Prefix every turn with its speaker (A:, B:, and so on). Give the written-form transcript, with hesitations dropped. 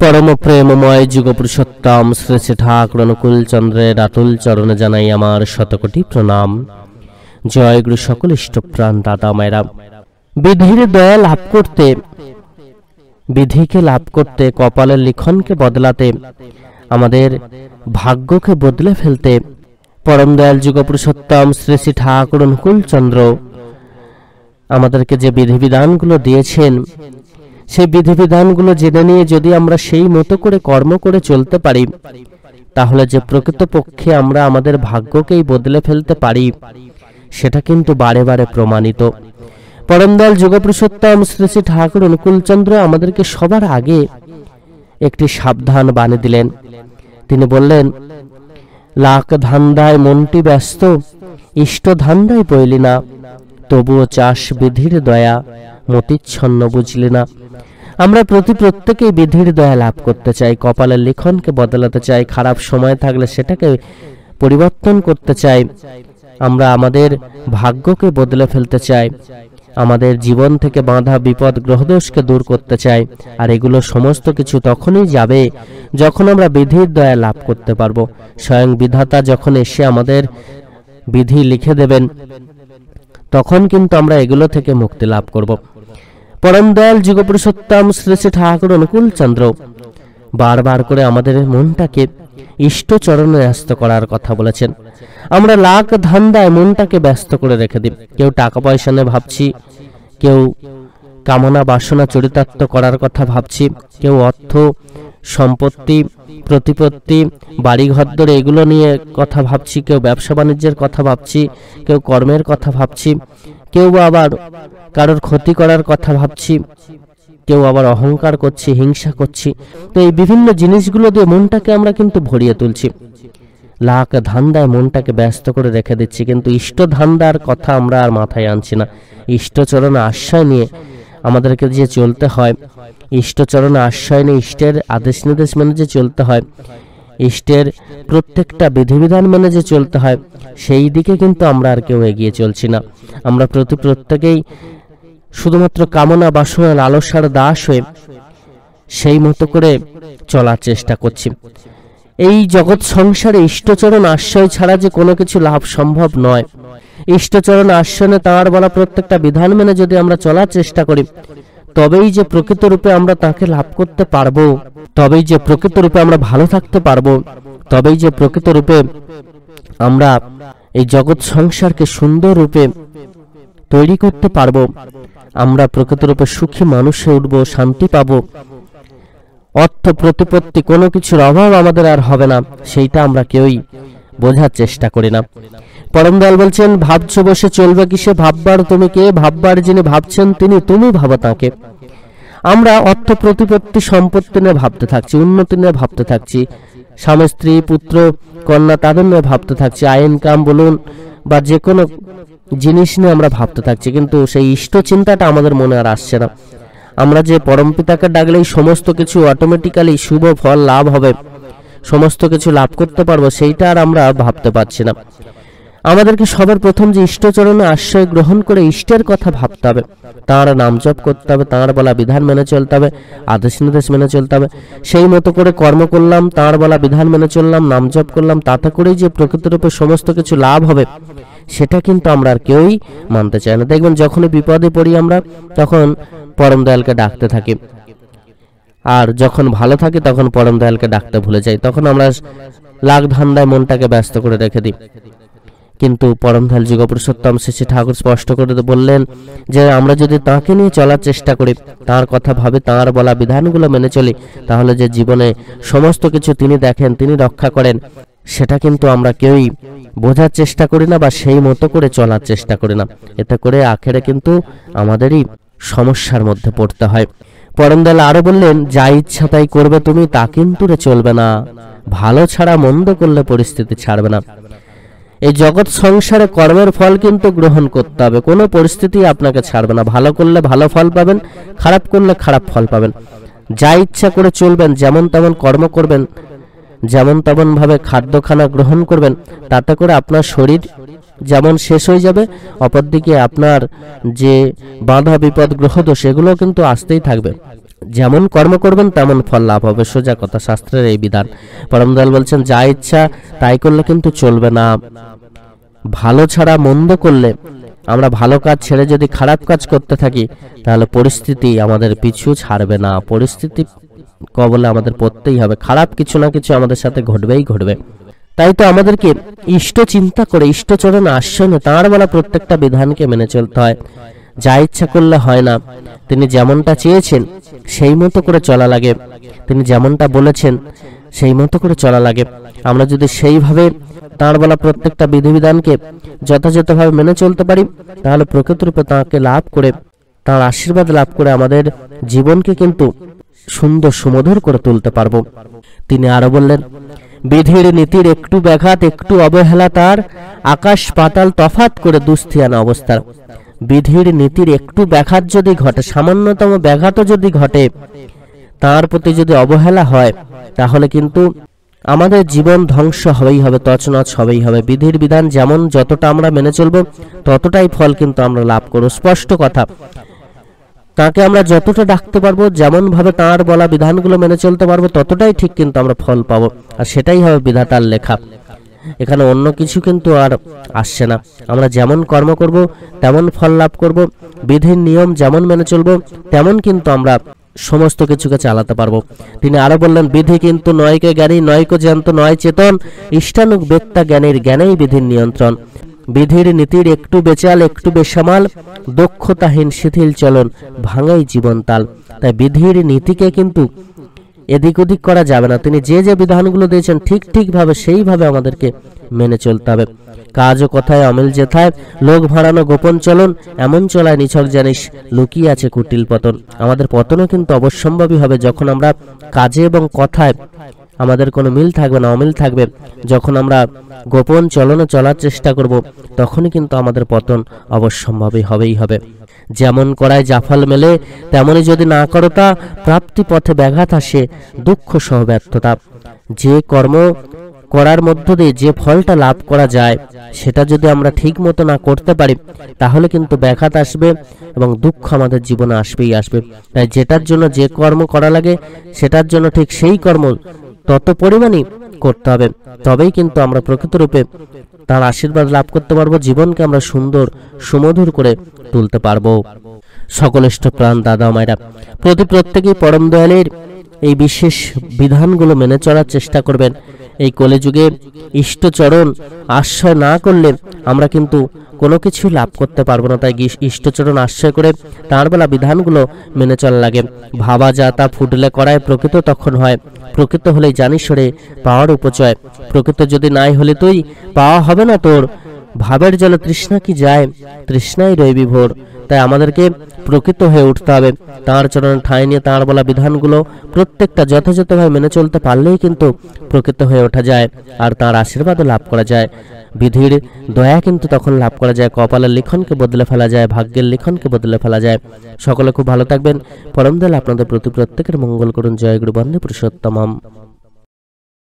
A: परम प्रेममय जुगपुरुषोत्तम श्री श्री ठाकुर अनुकूल चंद्रेर अतुल चरणे जानाई आमार शतकोटी प्रणाम। जय गुरु सकल इष्टप्राण दादा मायरा। विधिर दया लाभ करते, विधिके लाभ करते, कपालेर लिखनके बदलाते, आमादेर भाग्यके बदले फेलते परम दयाल जुगपुरुषोत्तम श्री श्री ठाकुर अनुकूल चंद्र आमादेरके जे विधिविधानगुलो दिएछेन সেই বিধিবিধানগুলো জেনে নিয়ে যদি আমরা সেই মতো করে কর্ম করে চলতে পারি তাহলে যে প্রকৃতপক্ষে আমরা আমাদের ভাগ্যকেই বদলে ফেলতে পারি সেটা কিন্তু বারে বারে প্রমাণিত। পরম দয়াল যুগপুরুষোত্তম শ্রী শ্রী ঠাকুর অনুকূলচন্দ্র আমাদেরকে সবার আগে একটি সাবধান বাণী দিলেন। তিনি বললেন, লাখ ধান্দায় মনটি ব্যস্ত, ইষ্ট ধান্দায় পইলি না, তবুও চাষ বিধির দয়া মতিচ্ছন্ন বুঝলি না। আমরা প্রত্যেকেই বিধির দয়া লাভ করতে চাই, কপালের লিখনকে বদলাতে চাই, খারাপ সময় থাকলে সেটাকে পরিবর্তন করতে চাই, আমরা আমাদের ভাগ্যকে বদলে ফেলতে চাই, আমাদের জীবন থেকে বাঁধা বিপদ গ্রহদোষকে দূর করতে চাই। আর এগুলো সমস্ত কিছু তখনই যাবে যখন আমরা বিধির দয়া লাভ করতে পারবো। স্বয়ং বিধাতা যখন এসে আমাদের বিধি লিখে দেবেন তখন কিন্তু আমরা এগুলো থেকে মুক্তি লাভ করব। परम दयाल जुगपुरुषोत्तम श्री श्री ठाकुर अनुकूल चंद्र बार बार करे आमादेर मनटाके इष्ट चरणे न्यस्त करार कथा बोलेछेन। आमरा लाख धान्दाय मनटाके व्यस्त करे रेखे दिई, केउ टाका पयसा निये भाबछि, केउ कामना बासना चरितार्थ करार कथा भाबछि, केउ अर्थ सम्पत्ति प्रतिपत्ति बाड़ी घरदर एगुलो निये कथा भाबछि, केउ व्यवसा बाणिज्येर कथा भाबछि, केउ कर्मेर कथा भाबछि, केउ आबार कारोर क्षति करार कथा भाबछि, केउ आबार अहंकार करछि, हिंसा करछि। तो এই বিভিন্ন জিনিসগুলো দিয়ে মনটাকে আমরা কিন্তু ভরিয়ে তুলছি, লাখ ধান্দায় মনটাকে ব্যস্ত করে রেখে দিচ্ছি, কিন্তু ইষ্ট ধান্দার কথা আমরা আর মাথায় আনছি না। ইষ্টচরণে আশ্রয় নিয়ে আমাদেরকে যে চলতে হয়, ইষ্টচরণে আশ্রয় নিয়ে ইষ্টের আদেশ নির্দেশ মেনে যে চলতে হয়, ইষ্টের প্রত্যেকটা বিধিবিধান মেনে যে চলতে হয়, সেই দিকে কিন্তু আমরা আর কেউ এগিয়ে চলছি না। আমরা প্রত্যেকেই শুধুমাত্র কামনা বাসনা লালসার দাস হয়ে সেই মতো করে চলার চেষ্টা করছি। এই জগৎ সংসারে ইষ্টচরণ আশ্রয় ছাড়া যে কোনো কিছু লাভ সম্ভব নয়। ইষ্টচরণ আশ্রয়ে তাঁর বলা প্রত্যেকটা বিধান মেনে যদি আমরা চলার চেষ্টা করি তবেই যে প্রকৃত রূপে আমরা তাকে লাভ করতে পারবো, তবেই যে প্রকৃত রূপে আমরা ভালো থাকতে পারবো, তবেই যে প্রকৃত রূপে আমরা এই জগৎ সংসারকে সুন্দর রূপে তৈরি করতে পারবো, আমরা প্রকৃত রূপে সুখী মানুষ হয়ে উঠবো, শান্তি পাবো, অর্থ প্রতিপত্তি কোনো কিছুর অভাব আমাদের আর হবে না, সেইটা আমরা কেউই বোঝার চেষ্টা করি না। পরম দয়াল বলছেন, ভাবছো বসে চলবে কিসে, ভাববার তুমি কে, ভাববার যিনি ভাবছেন তিনি, তুমি ভাবো তাকে। আমরা অর্থ প্রতিপত্তি সম্পত্তি নিয়ে ভাবতে থাকছি, উন্নতি নিয়ে ভাবতে থাকছি, স্বামী স্ত্রী পুত্র কন্যা তাদের নিয়ে ভাবতে থাকছি, আয় ইনকাম বলুন বা যে কোনো জিনিস নিয়ে আমরা ভাবতে থাকছি, কিন্তু সেই ইষ্ট চিন্তাটা আমাদের মনে আর আসছে না। আমরা যে পরম পিতাকে ডাকলেই সমস্ত কিছু অটোমেটিক্যালি শুভ ফল লাভ হবে, সমস্ত কিছু লাভ করতে পারবো, সেইটা আর আমরা ভাবতে পারছি না। আমাদেরকে সবার প্রথম যে ইষ্টচরণে আশ্রয় গ্রহণ করে ইষ্টের কথা ভাবতে হবে, তাঁর নাম জপ করতে হবে, তাঁর বলা বিধান মেনে চলতে হবে, আদেশ নির্দেশ মেনে চলতে হবে, সেই মতো করে কর্ম করলাম, তাঁর বলা বিধান মেনে চললাম, নাম জপ করলাম, তাতে করেই যে প্রকৃতরূপে সমস্ত কিছু লাভ হবে সেটা কিন্তু আমরা আর কেউই মানতে চাই না। দেখবেন যখনই বিপদে পড়ি আমরা তখন পরম দয়ালকে ডাকতে থাকি, আর যখন ভালো থাকি তখন পরম দয়ালকে ডাকতে ভুলে যাই, তখন আমরা লাখ ধান্দায় মনটাকে ব্যস্ত করে রেখে দিই। কিন্তু পরম দয়াল যুগপুরুষোত্তম শ্রী শ্রী ঠাকুর স্পষ্ট করে বললেন যে আমরা যদি তাঁকে নিয়ে চলার চেষ্টা করি, তাঁর কথা ভাবে, তাঁর বলা বিধানগুলো মেনে চলি, তাহলে যে জীবনে সমস্ত কিছু তিনি দেখেন, তিনি রক্ষা করেন, সেটা কিন্তু আমরা কেউই বোঝার চেষ্টা করি না বা সেই মতো করে চলার চেষ্টা করি না। এতে করে আখেরে কিন্তু আমাদেরই সমস্যার মধ্যে পড়তে হয়। পরম দয়াল আরো বললেন, যা ইচ্ছা তাই করবে তুমি, তা কিন্তু চলবে না, ভালো ছাড়া মন্দ করলে পরিস্থিতি ছাড়বে না। এই জগৎ সংসারে কর্মের ফল কিন্তু গ্রহণ করতে হবে, কোনো পরিস্থিতি আপনাকে ছাড়বে না। ভালো করলে ভালো ফল পাবেন, খারাপ করলে খারাপ ফল পাবেন। যা ইচ্ছা করে চলবেন, যেমন তেমন কর্ম করবেন, যেমন তেমন ভাবে খাদ্যখানা গ্রহণ করবেন, তাতে করে আপনার শরীর যেমন শেষ হয়ে যাবে, অপরদিকে আপনার যে বাধা বিপদ গ্রহদোষ এগুলো কিন্তু আসতেই থাকবে। যেমন কর্ম করবেন তেমন ফল লাভ হবে, সোজা কথা, শাস্ত্রের এই বিধান। পরম দয়াল বলছেন যা ইচ্ছা তাই করলে কিন্তু চলবে না। ভালো ছাড়া মন্দ করলে, আমরা ভালো কাজ ছেড়ে যদি খারাপ কাজ করতে থাকি, তাহলে পরিস্থিতি আমাদের পিছু ছাড়বে না, পরিস্থিতি কবলে আমাদের পড়তেই হবে, খারাপ কিছু না কিছু আমাদের সাথে ঘটবেই ঘটবে। তাই তো আমাদেরকে ইষ্ট চিন্তা করে ইষ্টচরণ আশ্রমে তাঁর বলা প্রত্যেকটা বিধানকে মেনে চলতে হয়। যা ইচ্ছা করলে হয় না, তিনি যেমনটা চেয়েছেন সেই মতো করে চলা লাগে, তিনি যেমনটা বলেছেন সেই মতো করে চলা লাগে। আমরা যদি সেইভাবে তাঁর বলা প্রত্যেকটা বিধিবিধানকে যথাযথভাবে মেনে চলতে পারি, তাহলে প্রকৃতরূপে তাঁকে লাভ করে, তাঁর আশীর্বাদ লাভ করে আমাদের জীবনকে কিন্তু সুন্দর সুমধুর করে তুলতে পারবো। তিনি আরো বললেন, বিধির নীতির একটু ব্যাঘাত একটু অবহেলা তার আকাশ পাতাল তফাৎ করে দুস্থিয়ানা অবস্থার। বিধির নীতির একটু ব্যাঘাত যদি ঘটে, সামান্যতম ব্যাঘাতও যদি ঘটে, তার প্রতি যদি অবহেলা হয়, তাহলে কিন্তু আমাদের জীবন ধ্বংস হবেই হবে, তছনছ হবেই হবে। বিধির বিধান যেমন যতটা আমরা মেনে চলবো ততটাই ফল কিন্তু আমরা লাভ করবো, স্পষ্ট কথা। তাকে আমরা যতটা ডাকতে পারবো, যেমন ভাবে তাঁর বলা বিধানগুলো মেনে চলতে পারবো, ততটাই ঠিক কিন্তু আমরা ফল পাবো, আর সেটাই হবে বিধাতার লেখা। এখানে অন্য কিছু কিন্তু আর আসছে না। আমরা যেমন কর্ম করব তেমন ফল লাভ করব, বিধির নিয়ম যেমন মেনে চলবো তেমন কিন্তু আমরা সমস্ত কিছুকে চালাতে পারবো। তিনি আরো বললেন, বিধি কিন্তু নয়কে জ্ঞানী নয়কে জ্যান্ত নয় চেতন, ইষ্টানুক বেত্তা জ্ঞানীর জ্ঞানেই বিধির নিয়ন্ত্রণ। বিধির নীতির একটু বেচাল একটু বেসামাল, দক্ষতাহীন শিথিল চলন ভাঙাই জীবন তাল। তাই বিধির নীতিকে কিন্তু এদিক ওদিক করা যাবে না। তিনি যে যে বিধানগুলো দিয়েছেন ঠিক ঠিকভাবে সেইভাবে আমাদেরকে মেনে চলতে হবে। কাজ ও কথায় অমিল যেথায়, লোক ভাড়ানো গোপন চলন, এমন চলায় নিছক জানিস লুকিয়ে আছে কুটিল পতন। আমাদের পতনও কিন্তু অবশ্যম্ভাবী হবে যখন আমরা কাজে এবং কথায় আমাদের কোনো মিল থাকবে না, অমিল থাকবে। যখন আমরা গোপন চলনে চলার চেষ্টা করব, তখনই কিন্তু আমাদের পতন অবশ্যম্ভাবী হবেই হবে। যেমন করায় জাফল মেলে, তেমনি যদি না করো তা, প্রাপ্তি পথে ব্যাঘাত আসে দুঃখ সহ ব্যর্থতা। যে কর্ম করার মধ্য দিয়ে যে ফলটা লাভ করা যায়, সেটা যদি আমরা ঠিক মতো না করতে পারি, তাহলে কিন্তু ব্যাঘাত আসবে এবং দুঃখ আমাদের জীবনে আসবেই আসবে। তাই যেটার জন্য যে কর্ম করা লাগে, সেটার জন্য ঠিক সেই কর্ম তত পরিমাণই করতে হবে, তবেই কিন্তু আমরা প্রকৃতরূপে তার আশীর্বাদ লাভ করতে পারবো, জীবনকে আমরা সুন্দর সুমধুর করে তুলতে পারবো। সকল ইষ্টপ্রাণ দাদা মায়েরা, প্রত্যেকেই পরম দয়ালের এই বিশেষ বিধানগুলো মেনে চলার চেষ্টা করবেন। এই কলিযুগে ইষ্টচরণ আশ্রয় না করলে আমরা কিন্তু কোনো কিছু লাভ করতে পারবো না। তাই ইষ্টচরণ আশ্রয় করে তাঁর বেলা বিধানগুলো মেনে চলা লাগে। ভাবা যা তা ফুটলে করায় প্রকৃত তখন হয়, প্রকৃত হলেই জানিস রে পাওয়ার উপচয়। প্রকৃত যদি নাই হলে তুই, পাওয়া হবে না তোর। ভাবের জলে তৃষ্ণা কি যায়, তৃষ্ণাই রইবি ভোর। তাই আমাদেরকে প্রকৃত হয়ে উঠতে হবে। তাঁর চরণে ঠাঁই নিয়ে তাঁর বলা বিধানগুলো প্রত্যেকটা যথাযথভাবে মেনে চলতে পারলেই কিন্তু প্রকৃত হয়ে ওঠা যায়, আর তাঁর আশীর্বাদও লাভ করা যায়। বিধির দয়া কিন্তু তখন লাভ করা যায়, কপালের লিখনকে বদলে ফেলা যায়, ভাগ্যের লিখনকে বদলে ফেলা যায়। সকলে খুব ভালো থাকবেন। পরম দয়াল আপনাদের প্রত্যেকের মঙ্গল করুন। জয় গুরু বন্দে পুরুষোত্তমম।